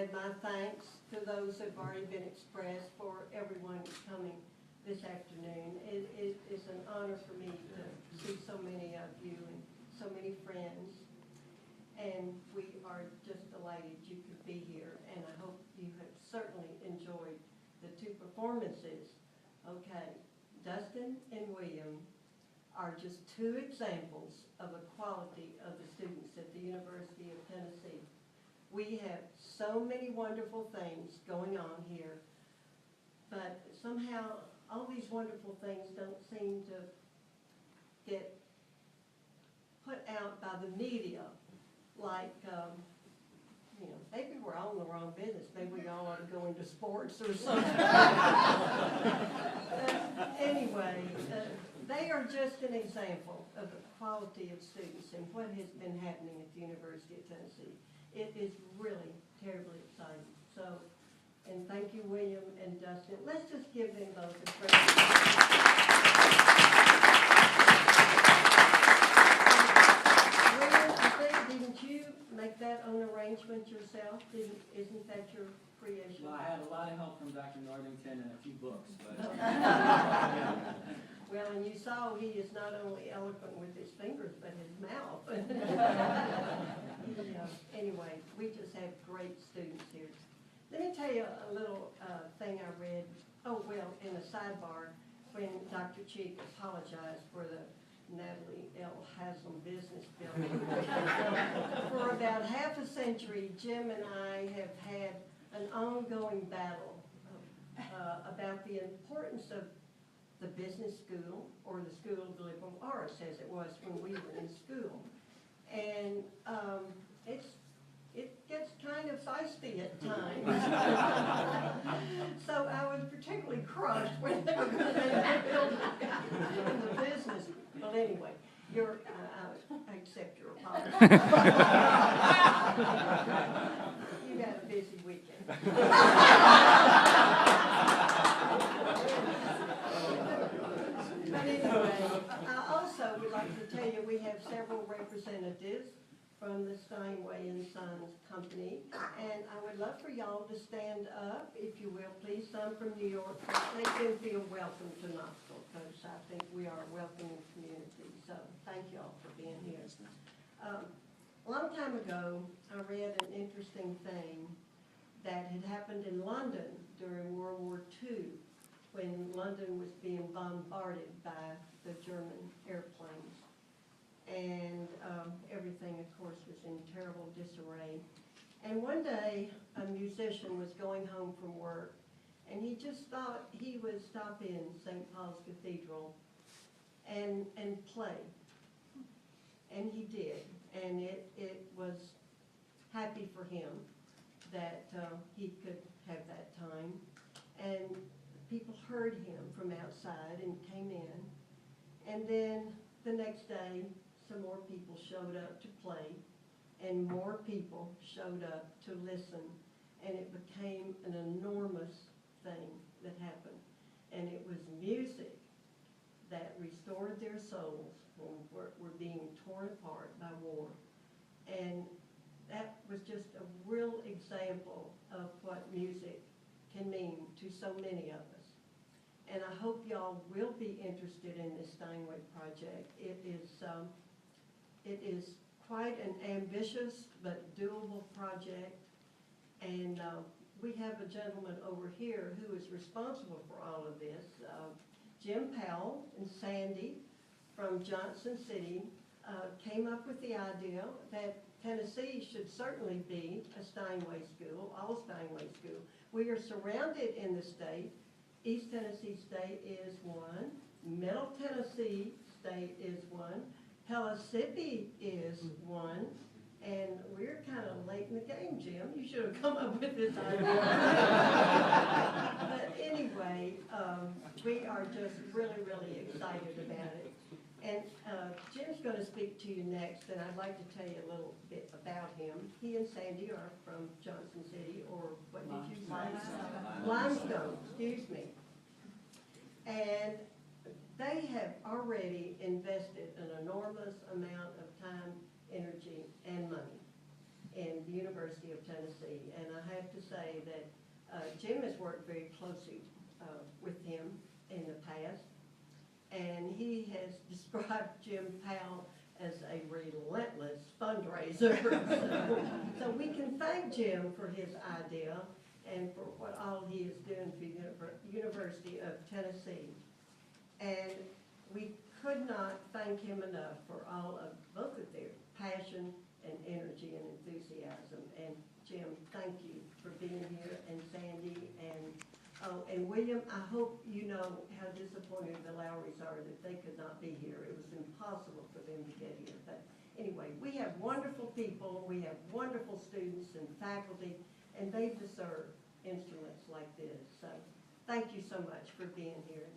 add my thanks to those that have already been expressed for everyone coming this afternoon. It is an honor for me to see so many of you and so many friends. And we are just delighted you could be here, and I hope you have certainly enjoyed the two performances. Okay, Dustin and William are just two examples of the quality of the students at the University of Tennessee. We have so many wonderful things going on here, but somehow all these wonderful things don't seem to get put out by the media. Like, you know, maybe we're all in the wrong business. Maybe we all ought to go into sports or something. Anyway, they are just an example of the quality of students and what has been happening at the University of Tennessee. It is really terribly exciting. So, and thank you, William and Dustin. Let's just give them both a praise. Didn't you make that own arrangement yourself? Isn't that your creation? Well, I had a lot of help from Dr. Northington and a few books. But well, and you saw he is not only eloquent with his fingers, but his mouth. Anyway, we just have great students here. Let me tell you a little thing I read. Oh, well, in a sidebar, when Dr. Cheek apologized for the Natalie L. Haslam business building. For about half a century, Jim and I have had an ongoing battle about the importance of the business school, or the School of Liberal Arts, as it was when we were in school. And it gets kind of feisty at times. So I was particularly crushed when they were going to build in the business. Well, anyway, I accept your apology. You had a busy weekend. But anyway, I also would like to tell you we have several representatives from the Steinway & Sons Company, and I would love for y'all to stand up, if you will, please. Some from New York. They do feel welcome to Knoxville, because I think we are a welcoming community. So thank y'all for being here. A long time ago, I read an interesting thing that had happened in London during World War II, when London was being bombarded by the German airplanes. And everything, of course, was in terrible disarray. And one day, a musician was going home from work, and he just thought he would stop in St. Paul's Cathedral and play. And he did, and it was happy for him that he could have that time. And people heard him from outside and came in. And then the next day, some more people showed up to play, and more people showed up to listen, and it became an enormous thing that happened. And it was music that restored their souls when were being torn apart by war. And that was just a real example of what music can mean to so many of us. And I hope y'all will be interested in this Steinway project. It is quite an ambitious but doable project, and we have a gentleman over here who is responsible for all of this. Jim Powell and Sandy from Johnson City came up with the idea that Tennessee should certainly be a Steinway school, All-Steinway School. We are surrounded in the state. East Tennessee State is one, Middle Tennessee State is one, Pellissippi is one, and we're kind of late in the game, Jim. You should have come up with this idea. But anyway, we are just really, really excited about it. And Jim's going to speak to you next, and I'd like to tell you a little bit about him. He and Sandy are from Johnson City, or what did you say? Limestone, excuse me. And they have already invested an enormous amount of time, energy, and money in the University of Tennessee. And I have to say that Jim has worked very closely with him in the past. And he has described Jim Powell as a relentless fundraiser. So we can thank Jim for his idea and for what all he is doing for University of Tennessee. And we could not thank him enough for all of both of their passion and energy and enthusiasm. And Jim, thank you for being here, and Sandy, and William, I hope you know how disappointed the Lowrys are that they could not be here. It was impossible for them to get here. But anyway, we have wonderful people, we have wonderful students and faculty, and they deserve instruments like this. So thank you so much for being here.